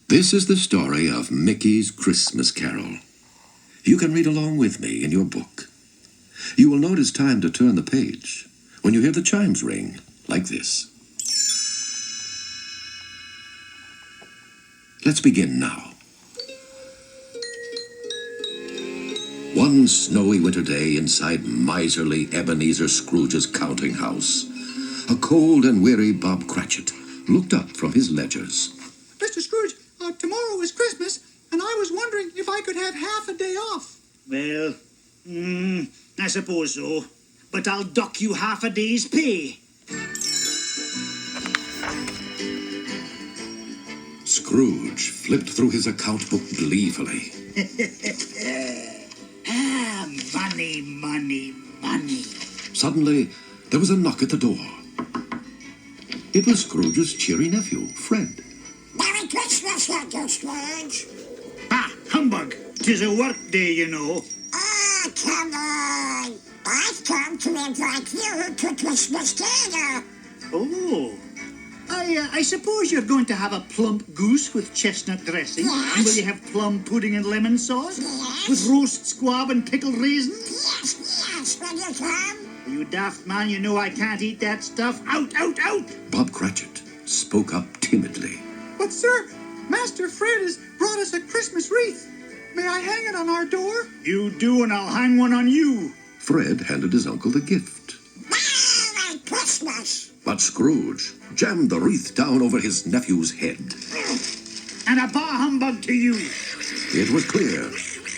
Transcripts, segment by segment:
This is the story of Mickey's Christmas Carol. You can read along with me in your book. You will know it is time to turn the page when you hear the chimes ring like this. Let's begin now. One snowy winter day inside miserly Ebenezer Scrooge's counting house, a cold and weary Bob Cratchit looked up from his ledgers. Mr. Scrooge, tomorrow is Christmas, and I was wondering if I could have half a day off. Well, I suppose so. But I'll dock you half a day's pay. Scrooge flipped through his account book gleefully. Money, money, money. Suddenly, there was a knock at the door. It was Scrooge's cheery nephew, Fred. Merry Christmas, Uncle Scrooge. Ah, humbug. 'Tis a work day, you know. Ah, come on. I've come to invite you to Christmas dinner. Oh. I suppose you're going to have a plump goose with chestnut dressing. Yes. And will you have plum pudding and lemon sauce? Yes. With roast squab and pickled raisins? Yes, will you come? You daft man, you know I can't eat that stuff. Out, out, out! Bob Cratchit spoke up timidly. But, sir, Master Fred has brought us a Christmas wreath. May I hang it on our door? You do, and I'll hang one on you. Fred handed his uncle the gift. Merry Christmas. But Scrooge jammed the wreath down over his nephew's head. And a bah humbug to you. It was clear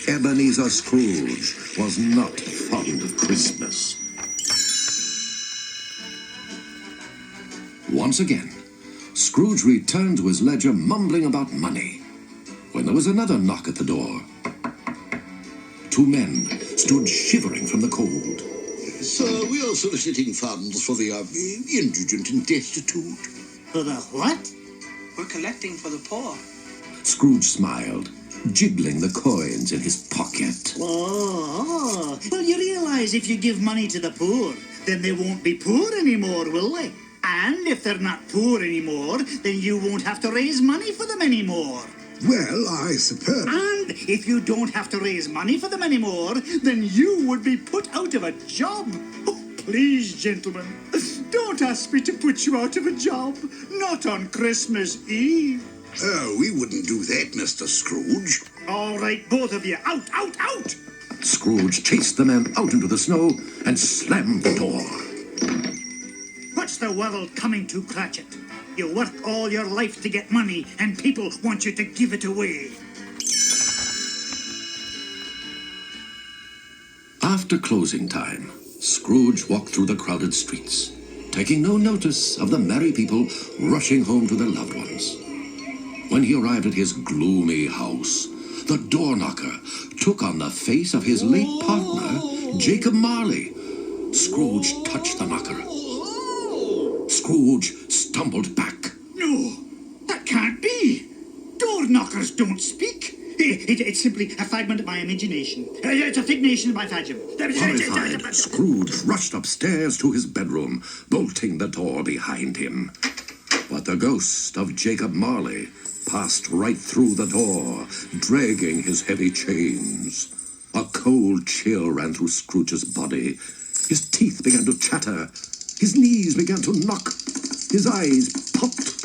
Ebenezer Scrooge was not fond of Christmas. Once again, Scrooge returned to his ledger mumbling about money, when there was another knock at the door. Two men stood shivering from the cold. Sir, we are soliciting funds for the indigent and destitute. For the what? We're collecting for the poor. Scrooge smiled, jiggling the coins in his pocket. Oh, well, you realize if you give money to the poor, then they won't be poor anymore, will they? And if they're not poor anymore, then you won't have to raise money for them anymore. Well, I suppose. And if you don't have to raise money for them anymore, then you would be put out of a job. Oh, please, gentlemen, don't ask me to put you out of a job. Not on Christmas Eve. Oh, we wouldn't do that, Mr. Scrooge. All right, both of you, out, out, out! Scrooge chased the man out into the snow and slammed the door. What's the world coming to, Cratchit? You work all your life to get money, and people want you to give it away. After closing time, Scrooge walked through the crowded streets, taking no notice of the merry people rushing home to their loved ones. When he arrived at his gloomy house, the door knocker took on the face of his late partner, Jacob Marley. Scrooge touched the knocker. Scrooge stumbled back. No, that can't be. Door knockers don't speak. It's simply a figment of my imagination. It's a fignation of my fagin. Horrified, Scrooge rushed upstairs to his bedroom, bolting the door behind him. But the ghost of Jacob Marley passed right through the door, dragging his heavy chains. A cold chill ran through Scrooge's body. His teeth began to chatter. His knees began to knock. His eyes popped.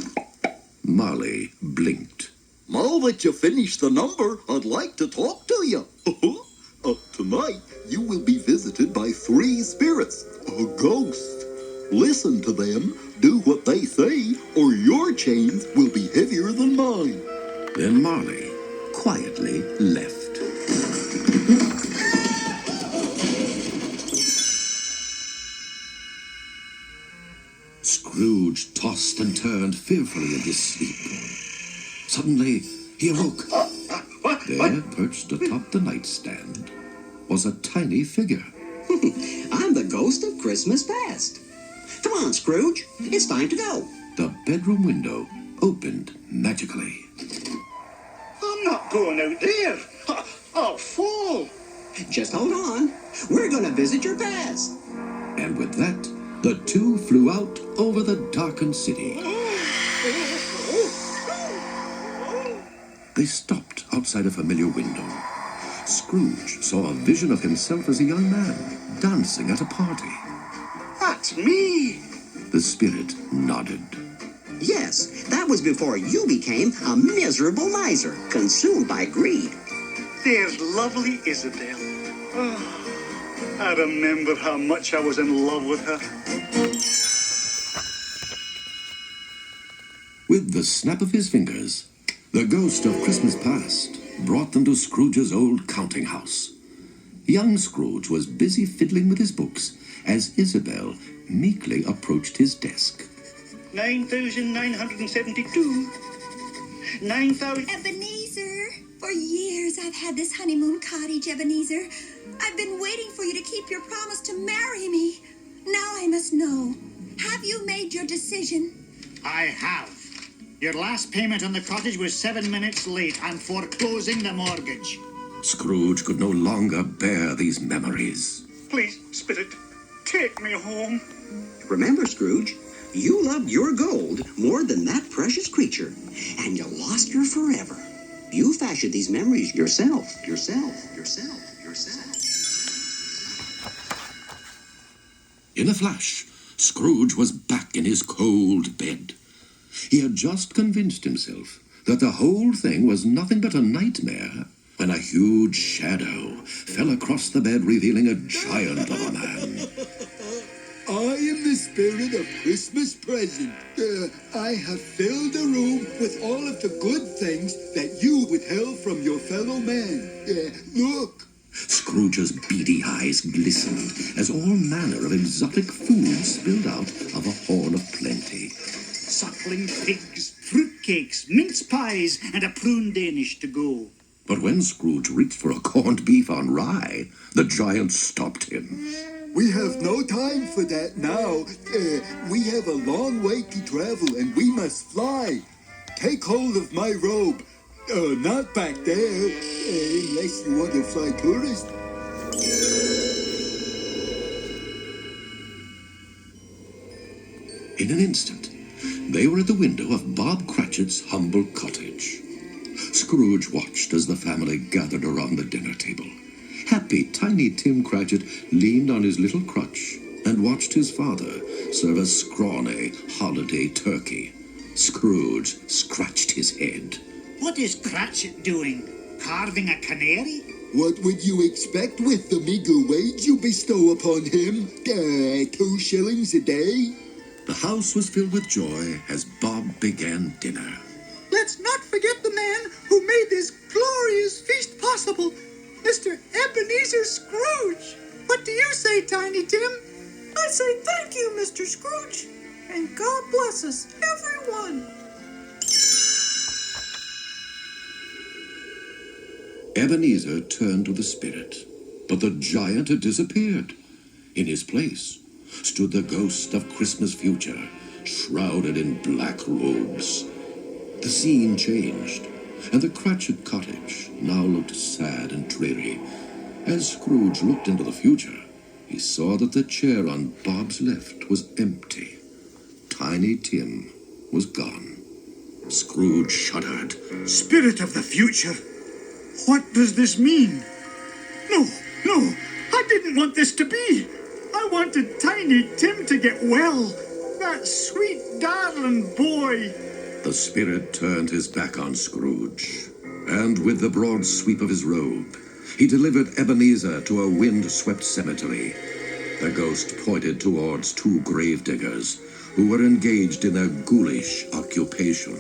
Marley blinked. Now that you finished the number, I'd like to talk to you. Tonight, you will be visited by 3 spirits, a ghost. Listen to them, do what they say, or your chains will be heavier than mine. Then Marley quietly left. Scrooge tossed and turned fearfully in his sleep. Suddenly, he awoke. There, perched atop the nightstand, was a tiny figure. I'm the ghost of Christmas past. Come on, Scrooge. It's time to go. The bedroom window opened magically. I'm not going out there. I'll fall. Just hold on. We're going to visit your past. And with that, the two flew out over the darkened city. They stopped outside a familiar window. Scrooge saw a vision of himself as a young man, dancing at a party. That's me. The spirit nodded. Yes, that was before you became a miserable miser, consumed by greed. There's lovely Isabel. Oh, I remember how much I was in love with her. With the snap of his fingers, the ghost of Christmas past brought them to Scrooge's old counting house. Young Scrooge was busy fiddling with his books as Isabel meekly approached his desk. 9,972. 9,000. Ebenezer! For years I've had this honeymoon cottage, Ebenezer. I've been waiting for you to keep your promise to marry me. Now I must know. Have you made your decision? I have. Your last payment on the cottage was 7 minutes late. I'm foreclosing the mortgage. Scrooge could no longer bear these memories. Please, Spirit, take me home. Remember, Scrooge, you loved your gold more than that precious creature, and you lost her forever. You fashioned these memories yourself. In a flash, Scrooge was back in his cold bed. He had just convinced himself that the whole thing was nothing but a nightmare when a huge shadow fell across the bed, revealing a giant of a man. I am the spirit of Christmas present. I have filled the room with all of the good things that you withheld from your fellow man. Look. Scrooge's beady eyes glistened as all manner of exotic food spilled out of a horn of plenty. Suckling pigs, fruitcakes, mince pies, and a prune Danish to go. But when Scrooge reached for a corned beef on rye, the giant stopped him. We have no time for that now. We have a long way to travel and we must fly. Take hold of my robe. Not back there, unless you want to fly tourist. In an instant, they were at the window of Bob Cratchit's humble cottage. Scrooge watched as the family gathered around the dinner table. Happy Tiny Tim Cratchit leaned on his little crutch and watched his father serve a scrawny holiday turkey. Scrooge scratched his head. What is Cratchit doing? Carving a canary? What would you expect with the meager wage you bestow upon him? 2 shillings a day? The house was filled with joy as Bob began dinner. Let's not forget the man who made this glorious feast possible, Mr. Ebenezer Scrooge. What do you say, Tiny Tim? I say thank you, Mr. Scrooge, and God bless us, everyone. Ebenezer turned to the spirit, but the giant had disappeared. In his place stood the ghost of Christmas future, shrouded in black robes. The scene changed, and the Cratchit cottage now looked sad and dreary. As Scrooge looked into the future, he saw that the chair on Bob's left was empty. Tiny Tim was gone. Scrooge shuddered. Spirit of the future, what does this mean? No, I didn't want this to be. I wanted Tiny Tim to get well. That sweet, darling boy. The spirit turned his back on Scrooge, and with the broad sweep of his robe, he delivered Ebenezer to a wind-swept cemetery. The ghost pointed towards 2 gravediggers who were engaged in a ghoulish occupation.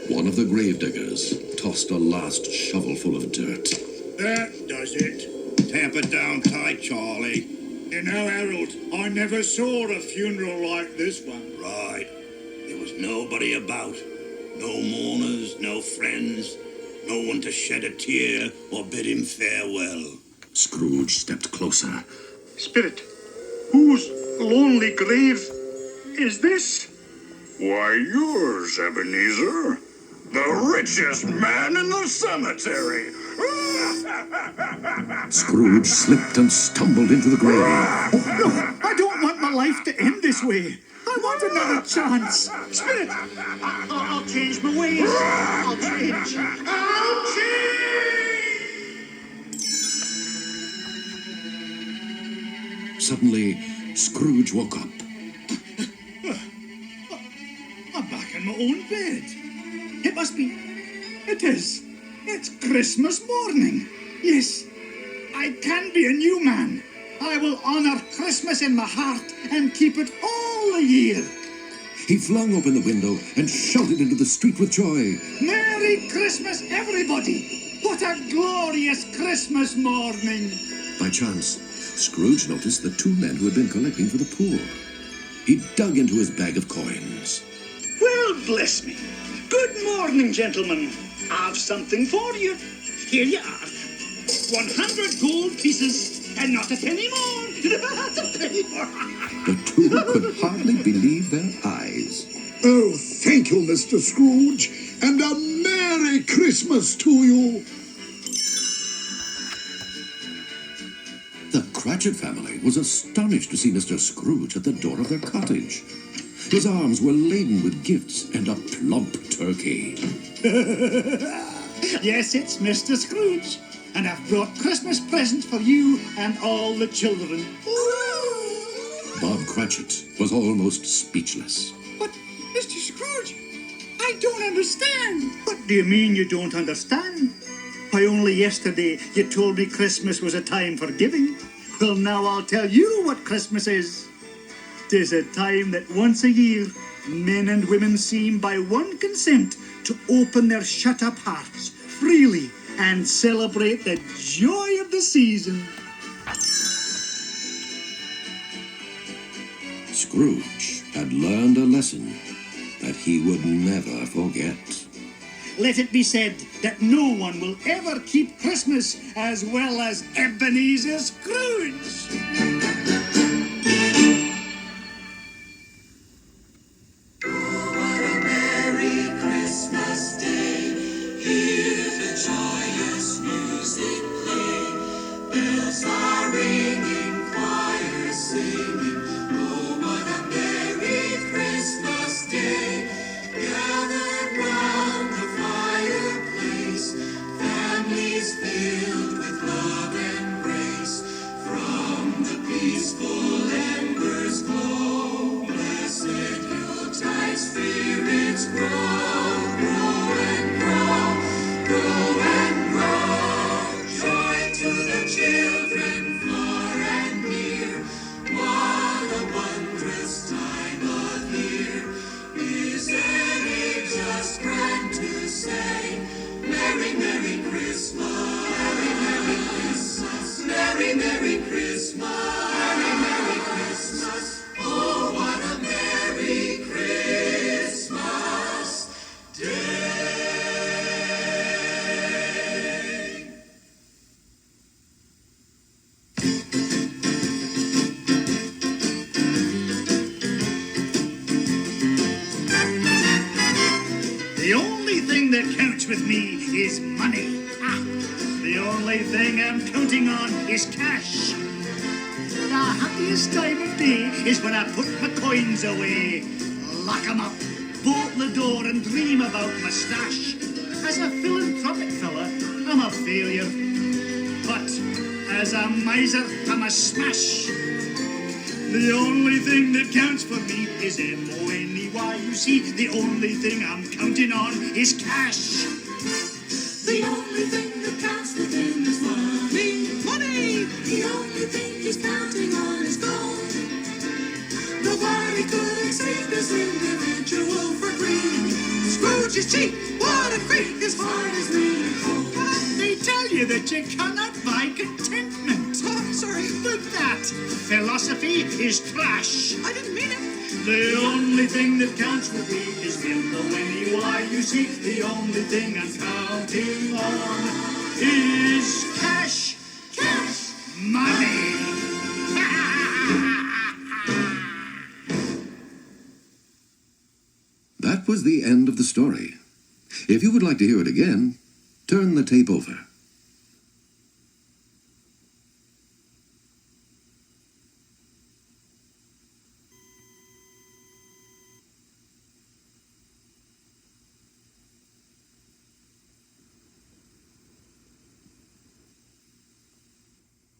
One of the gravediggers tossed a last shovelful of dirt. That does it. Tamp it down tight, Charlie. You know, Harold, I never saw a funeral like this one. Right. There was nobody about. No mourners, no friends. No one to shed a tear or bid him farewell. Scrooge stepped closer. Spirit, whose lonely grave is this? Why, yours, Ebenezer. The richest man in the cemetery. Scrooge slipped and stumbled into the grave. Oh, no, I don't want my life to end this way. I I want another chance. Spirit, I'll change my ways. I'll change. I'll change! Suddenly, Scrooge woke up. I'm back in my own bed. It must be. It is. It's Christmas morning. Yes, I can be a new man. I will honor Christmas in my heart and keep it all the year. He flung open the window and shouted into the street with joy. Merry Christmas, everybody! What a glorious Christmas morning! By chance, Scrooge noticed the two men who had been collecting for the poor. He dug into his bag of coins. Well, bless me. Good morning, gentlemen. I've something for you. Here you are. 100 gold pieces, and not a penny more. Not a penny more. The two could hardly believe their eyes. Oh, thank you, Mr. Scrooge, and a Merry Christmas to you. The Cratchit family was astonished to see Mr. Scrooge at the door of their cottage. His arms were laden with gifts and a plump turkey. Yes, it's Mr. Scrooge, and I've brought Christmas presents for you and all the children. Bob Cratchit was almost speechless. But, Mr. Scrooge, I don't understand. What do you mean you don't understand? Why, only yesterday you told me Christmas was a time for giving. Well, now I'll tell you what Christmas is. 'Tis a time that once a year men and women seem by one consent to open their shut-up hearts freely and celebrate the joy of the season. Scrooge had learned a lesson that he would never forget. Let it be said that no one will ever keep Christmas as well as Ebenezer Scrooge. The only thing that counts with me is money. The only thing I'm counting on is cash. The happiest time of day is when I put my coins away, lock 'em up, bolt the door and dream about my stash. As a philanthropic fella, I'm a failure. But as a miser, I'm a smash. The only thing that counts for me is M-O-N-E-Y. You see, the only thing I'm counting on is cash. The only thing that counts with him is money. Money! The only thing he's counting on is gold. Nobody could exceed this individual for greed. Scrooge is cheap. What a freak! His heart is made of gold. They tell you that you cannot buy contentment. Oh, sorry. But that philosophy is trash. I didn't mean it. The only thing that counts with me is M-O-N-E-Y. You see, the only thing I'm counting on is cash. Cash. Money. That was the end of the story. If you would like to hear it again, turn the tape over.